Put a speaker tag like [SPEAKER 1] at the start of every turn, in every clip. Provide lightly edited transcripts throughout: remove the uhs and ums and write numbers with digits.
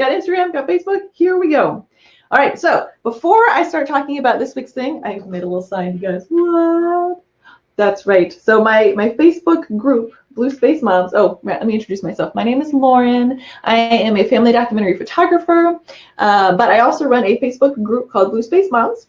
[SPEAKER 1] got Instagram, got Facebook. Here we go. All right, so before I start talking about this week's thing, I made a little sign, you guys. What? That's right. So my Facebook group, Blue Space Moms. Oh, let me introduce myself. My name is Lauren. I am a family documentary photographer, but I also run a Facebook group called Blue Space Moms.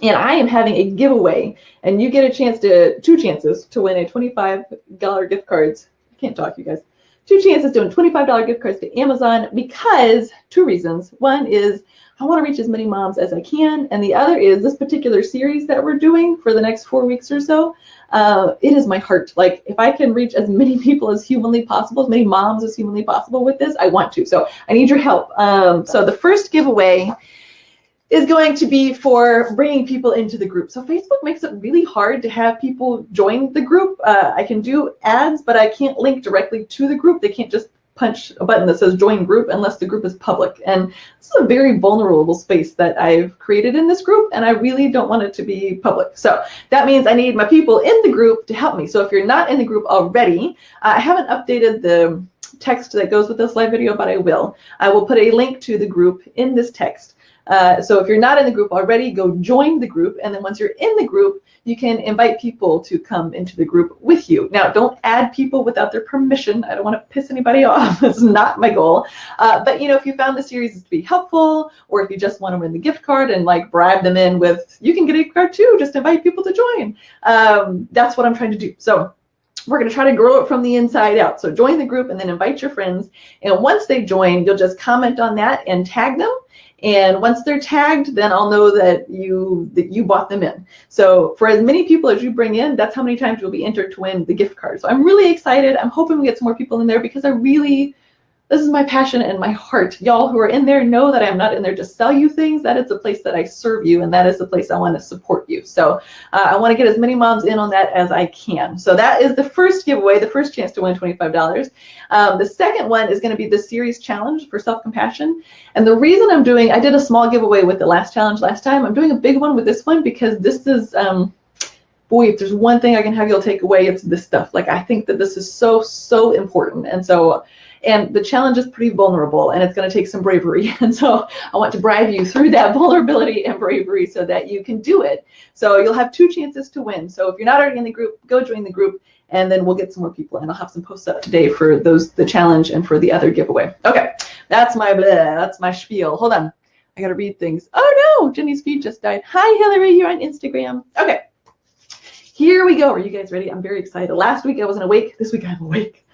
[SPEAKER 1] And I am having a giveaway, and you get a chance to, 2 chances to win a $25 gift cards. I can't talk, you guys. 2 chances to win $25 gift cards to Amazon because 2 reasons. One is I want to reach as many moms as I can, and the other is this particular series that we're doing for the next 4 weeks or so. It is my heart. Like, if I can reach as many people as humanly possible, as many moms as humanly possible with this, I want to. So I need your help. So the first giveaway is going to be for bringing people into the group. So Facebook makes it really hard to have people join the group. I can do ads, but I can't link directly to the group. They can't just punch a button that says join group unless the group is public. And this is a very vulnerable space that I've created in this group, and I really don't want it to be public. So that means I need my people in the group to help me. So if you're not in the group already, I haven't updated the text that goes with this live video, but I will. I will put a link to the group in this text. So if you're not in the group already, go join the group. And then once you're in the group, you can invite people to come into the group with you. Now, don't add people without their permission. I don't want to piss anybody off. That's not my goal. But, you know, if you found the series to be helpful, or if you just want to win the gift card and like bribe them in with, you can get a gift card too, just invite people to join. That's what I'm trying to do. So we're going to try to grow it from the inside out. So join the group and then invite your friends. And once they join, you'll just comment on that and tag them. And once they're tagged, then I'll know that you bought them in. So for as many people as you bring in, that's how many times you'll be entered to win the gift card. So I'm really excited. I'm hoping we get some more people in there because this is my passion and my heart. Y'all who are in there know that I'm not in there to sell you things. That is the place that I serve you, and that is the place I want to support you. So I want to get as many moms in on that as I can. So that is the first giveaway, the first chance to win $25. The second one is going to be the series challenge for self-compassion. And the reason I did a small giveaway with the last challenge last time. I'm doing a big one with this one because this is, boy, if there's one thing I can have y'all take away, it's this stuff. Like, I think that this is so, so important. And the challenge is pretty vulnerable, and it's going to take some bravery. And so I want to bribe you through that vulnerability and bravery so that you can do it. So you'll have 2 chances to win. So if you're not already in the group, go join the group, and then we'll get some more people. And I'll have some posts up today for the challenge and for the other giveaway. Okay, that's my spiel. Hold on, I got to read things. Oh no, Jenny's feed just died. Hi Hillary, you're on Instagram. Okay, here we go. Are you guys ready? I'm very excited. Last week I wasn't awake. This week I'm awake.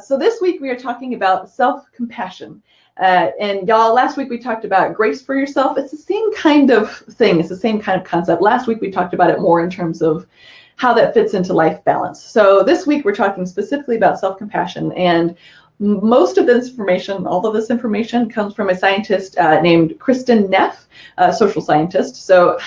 [SPEAKER 1] So this week we are talking about self-compassion. And y'all, last week we talked about grace for yourself. It's the same kind of thing. It's the same kind of concept. Last week we talked about it more in terms of how that fits into life balance. So this week we're talking specifically about self-compassion. And most of this information, all of this information comes from a scientist named Kirstin Neff, a social scientist. So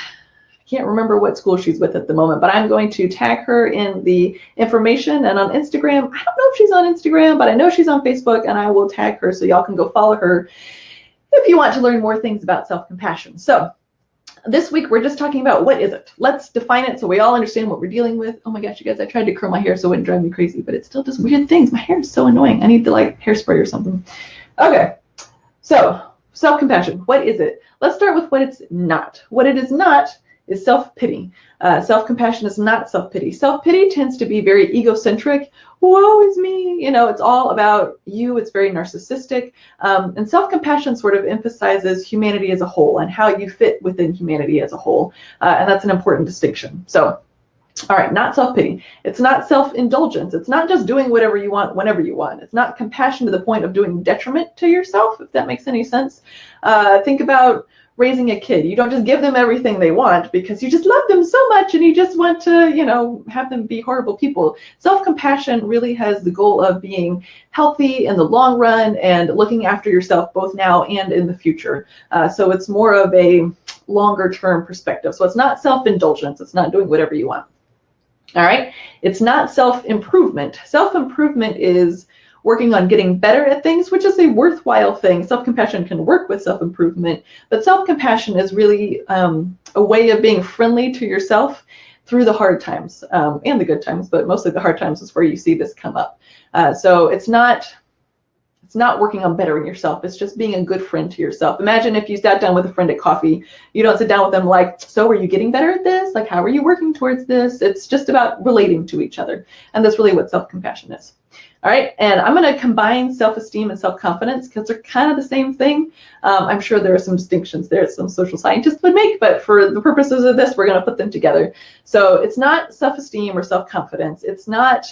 [SPEAKER 1] can't remember what school she's with at the moment, but I'm going to tag her in the information and on Instagram. I don't know if she's on Instagram, but I know she's on Facebook, and I will tag her so y'all can go follow her if you want to learn more things about self-compassion. So this week we're just talking about what is it. Let's define it so we all understand what we're dealing with. Oh my gosh, you guys, I tried to curl my hair so it wouldn't drive me crazy, but it still does weird things. My hair is so annoying. I need to like hairspray or something. Okay, so self-compassion, what is it? Let's start with what it's not. What it is not is self-pity. Self-compassion is not self-pity. Self-pity tends to be very egocentric. Woe is me. You know, it's all about you. It's very narcissistic. And self-compassion sort of emphasizes humanity as a whole and how you fit within humanity as a whole. And that's an important distinction. So, all right, not self-pity. It's not self-indulgence. It's not just doing whatever you want whenever you want. It's not compassion to the point of doing detriment to yourself, if that makes any sense. Think about raising a kid. You don't just give them everything they want because you just love them so much and you just want to, you know, have them be horrible people. Self-compassion really has the goal of being healthy in the long run and looking after yourself both now and in the future. So it's more of a longer term perspective. So it's not self-indulgence. It's not doing whatever you want. All right. It's not self-improvement. Self-improvement is working on getting better at things, which is a worthwhile thing. Self-compassion can work with self-improvement, but self-compassion is really a way of being friendly to yourself through the hard times and the good times, but mostly the hard times is where you see this come up. So it's not not working on bettering yourself. It's just being a good friend to yourself. Imagine if you sat down with a friend at coffee. You don't sit down with them like, so are you getting better at this? Like, how are you working towards this? It's just about relating to each other. And that's really what self-compassion is. All right, and I'm going to combine self-esteem and self-confidence because they're kind of the same thing. I'm sure there are some distinctions there some social scientists would make, but for the purposes of this, we're going to put them together. So it's not self-esteem or self-confidence. It's not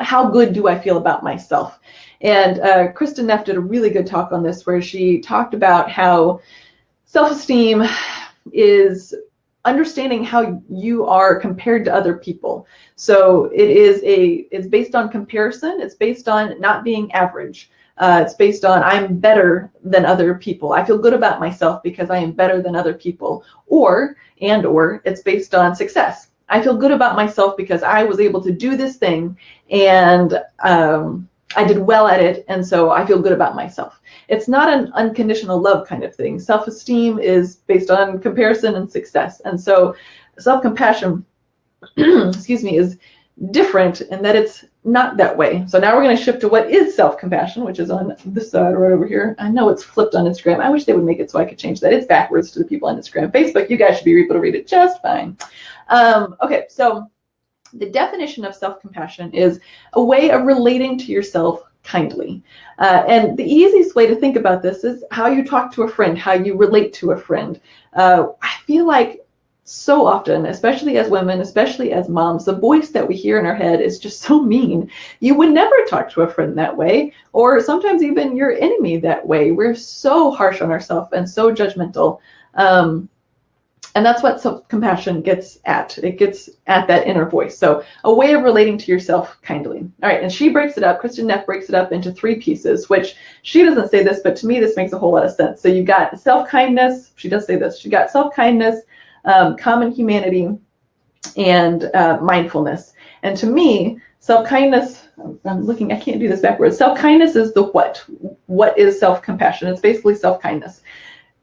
[SPEAKER 1] how good do I feel about myself. And Kirstin Neff did a really good talk on this where she talked about how self-esteem is understanding how you are compared to other people. So it's based on comparison. It's based on not being average. It's based on I'm better than other people. I feel good about myself because I am better than other people. Or it's based on success. I feel good about myself because I was able to do this thing and I did well at it, and so I feel good about myself. It's not an unconditional love kind of thing. Self-esteem is based on comparison and success. And so self-compassion, excuse me, is different in that it's not that way. So now we're going to shift to what is self-compassion, which is on this side right over here. I know it's flipped on Instagram. I wish they would make it so I could change that. It's backwards to the people on Instagram. Facebook, you guys should be able to read it just fine. Okay, so the definition of self-compassion is a way of relating to yourself kindly. And the easiest way to think about this is how you talk to a friend, how you relate to a friend. I feel like so often, especially as women, especially as moms, the voice that we hear in our head is just so mean. You would never talk to a friend that way, or sometimes even your enemy that way. We're so harsh on ourselves and so judgmental. And that's what self-compassion gets at. It gets at that inner voice. So a way of relating to yourself kindly. All right, and she breaks it up, Kirstin Neff breaks it up into 3 pieces, which she doesn't say this, but to me this makes a whole lot of sense. So you've got self-kindness, she does say this, she got self-kindness, common humanity, and mindfulness. And to me, self-kindness, I'm looking, I can't do this backwards. Self-kindness is the what. What is self-compassion? It's basically self-kindness.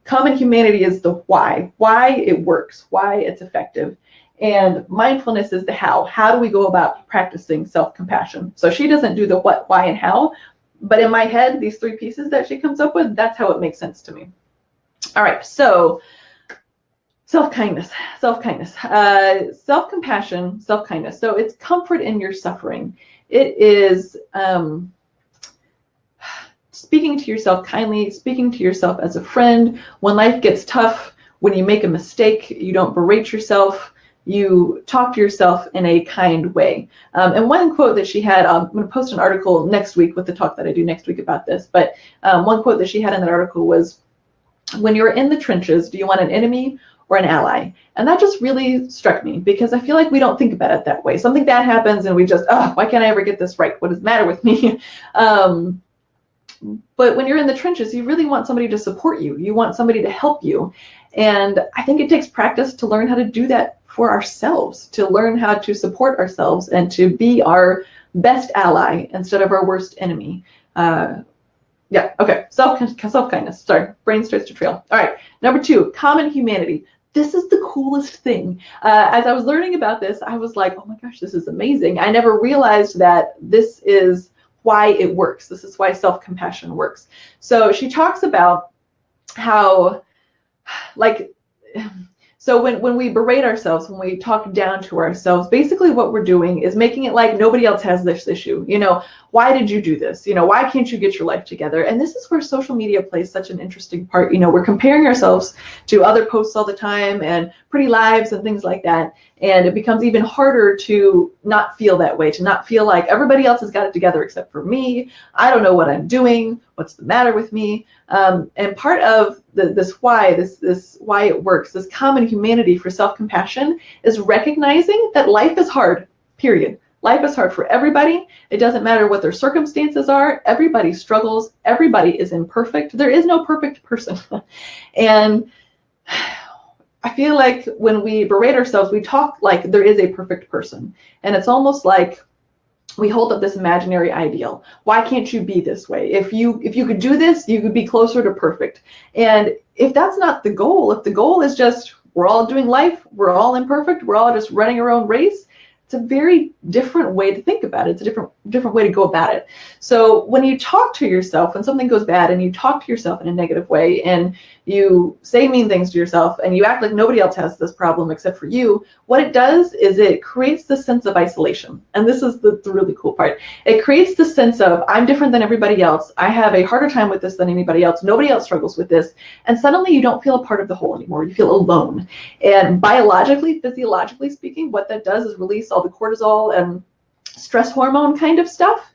[SPEAKER 1] Common humanity is the why it works, why it's effective. And mindfulness is the how. How do we go about practicing self-compassion? So she doesn't do the what, why, and how, but in my head, these 3 pieces that she comes up with, that's how it makes sense to me. All right, so self-kindness, self-compassion, self-kindness. So it's comfort in your suffering. It is speaking to yourself kindly, speaking to yourself as a friend. When life gets tough, when you make a mistake, you don't berate yourself. You talk to yourself in a kind way. And one quote that she had, I'm going to post an article next week with the talk that I do next week about this, but one quote that she had in that article was, when you're in the trenches, do you want an enemy or an ally? And that just really struck me because I feel like we don't think about it that way. Something bad happens and we just, oh, why can't I ever get this right? What is the matter with me? But when you're in the trenches, you really want somebody to support you. You want somebody to help you. And I think it takes practice to learn how to do that for ourselves, to learn how to support ourselves and to be our best ally instead of our worst enemy. Yeah, okay, self-kindness. Sorry, brain starts to trail. All right, number 2, common humanity. This is the coolest thing. As I was learning about this, I was like, oh my gosh, this is amazing. I never realized that this is why it works. This is why self-compassion works. So she talks about how, like, so when we berate ourselves, when we talk down to ourselves, basically what we're doing is making it like nobody else has this issue. You know, why did you do this? You know, why can't you get your life together? And this is where social media plays such an interesting part. You know, we're comparing ourselves to other posts all the time and pretty lives and things like that. And it becomes even harder to not feel that way, to not feel like everybody else has got it together except for me. I don't know what I'm doing. What's the matter with me? And part of this why it works, this common humanity for self-compassion, is recognizing that life is hard, period. Life is hard for everybody. It doesn't matter what their circumstances are. Everybody struggles. Everybody is imperfect. There is no perfect person. And I feel like when we berate ourselves, we talk like there is a perfect person. And it's almost like we hold up this imaginary ideal. Why can't you be this way? If you could do this, you could be closer to perfect. And if that's not the goal, if the goal is just we're all doing life, we're all imperfect, we're all just running our own race, a very different way to think about it. It's a different way to go about it. So when you talk to yourself, when something goes bad and you talk to yourself in a negative way and you say mean things to yourself and you act like nobody else has this problem except for you, what it does is it creates this sense of isolation. And this is the really cool part. It creates the sense of, I'm different than everybody else. I have a harder time with this than anybody else. Nobody else struggles with this. And suddenly you don't feel a part of the whole anymore. You feel alone. And biologically, physiologically speaking, what that does is release all the cortisol and stress hormone kind of stuff,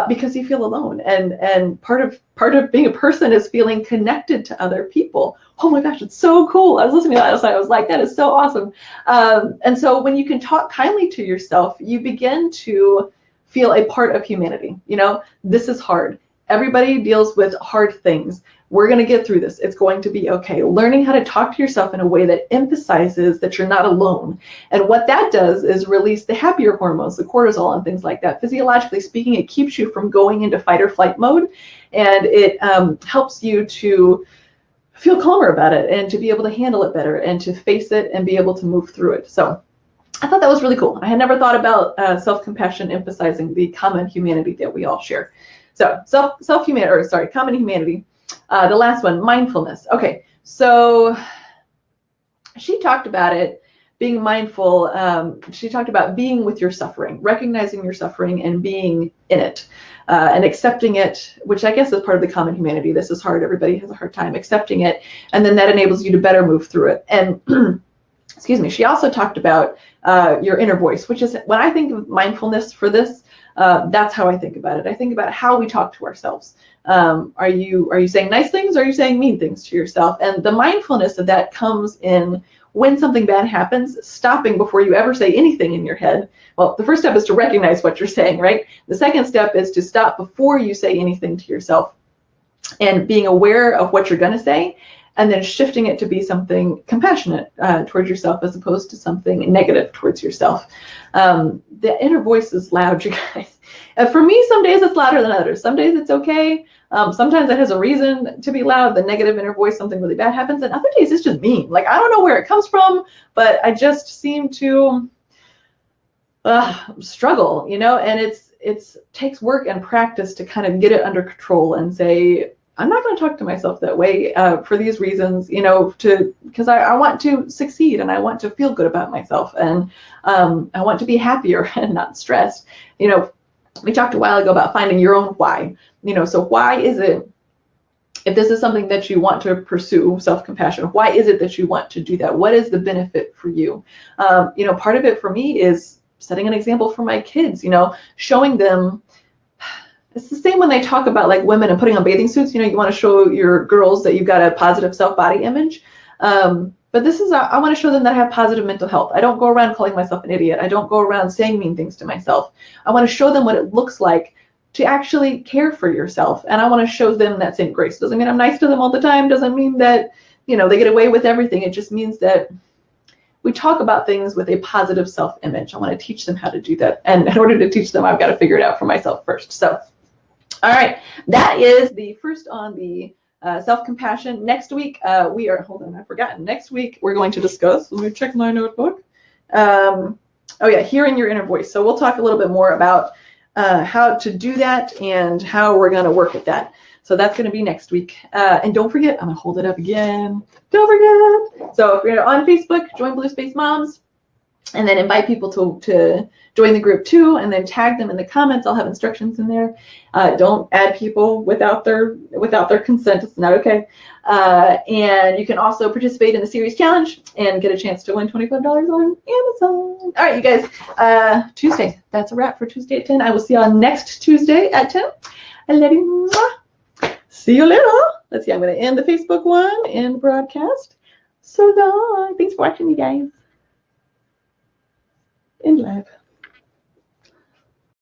[SPEAKER 1] because you feel alone. And part of being a person is feeling connected to other people. Oh my gosh, it's so cool. I was listening to that last night. I was like, that is so awesome. And so when you can talk kindly to yourself, you begin to feel a part of humanity. You know, this is hard. Everybody deals with hard things. We're going to get through this. It's going to be okay. Learning how to talk to yourself in a way that emphasizes that you're not alone. And what that does is release the happier hormones, the cortisol and things like that. Physiologically speaking, it keeps you from going into fight or flight mode. And it helps you to feel calmer about it and to be able to handle it better and to face it and be able to move through it. So I thought that was really cool. I had never thought about self-compassion emphasizing the common humanity that we all share. So common humanity. The last one, mindfulness. Okay, so she talked about it, being mindful. She talked about being with your suffering, recognizing your suffering and being in it, and accepting it, which I guess is part of the common humanity. This is hard. Everybody has a hard time accepting it. And then that enables you to better move through it. And excuse me, she also talked about your inner voice, which is, when I think of mindfulness for this, that's how I think about it. I think about how we talk to ourselves. Are you saying nice things, or are you saying mean things to yourself? And the mindfulness of that comes in when something bad happens, stopping before you ever say anything in your head. Well, the first step is to recognize what you're saying, right? The second step is to stop before you say anything to yourself and being aware of what you're going to say, and then shifting it to be something compassionate towards yourself as opposed to something negative towards yourself. The inner voice is loud, you guys. For me, some days it's louder than others. Some days it's okay. Sometimes it has a reason to be loud. The negative inner voice, something really bad happens. And other days it's just mean. Like, I don't know where it comes from, but I just seem to struggle, you know, and it takes work and practice to kind of get it under control and say, I'm not going to talk to myself that way for these reasons, you know, because I want to succeed and I want to feel good about myself, and I want to be happier and not stressed. You know, we talked a while ago about finding your own why, you know, so why is it, if this is something that you want to pursue, self-compassion, why is it that you want to do that? What is the benefit for you? You know, part of it for me is setting an example for my kids, you know, showing them. It's the same when they talk about like women and putting on bathing suits. You know, you want to show your girls that you've got a positive self-body image. But this is, I want to show them that I have positive mental health. I don't go around calling myself an idiot. I don't go around saying mean things to myself. I want to show them what it looks like to actually care for yourself. And I want to show them that same grace. Doesn't mean I'm nice to them all the time. Doesn't mean that, you know, they get away with everything. It just means that we talk about things with a positive self-image. I want to teach them how to do that. And in order to teach them, I've got to figure it out for myself first. So, all right, that is the first on the self-compassion. Next week, we are, hold on, I've forgotten. Next week, we're going to discuss, let me check my notebook. Oh yeah, hearing your inner voice. So we'll talk a little bit more about how to do that and how we're going to work with that. So that's going to be next week. And don't forget, I'm going to hold it up again. Don't forget. So if you're on Facebook, join Blue Space Moms, and then invite people to join the group too, and then tag them in the comments. I'll have instructions in there. Don't add people without their consent. It's not okay. And you can also participate in the series challenge and get a chance to win $25 on Amazon. All right, you guys. Tuesday. That's a wrap for Tuesday at 10. I will see you on next Tuesday at 10. I love you. See you later. Let's see. I'm going to end the Facebook one and broadcast. So, thanks for watching, you guys. In live.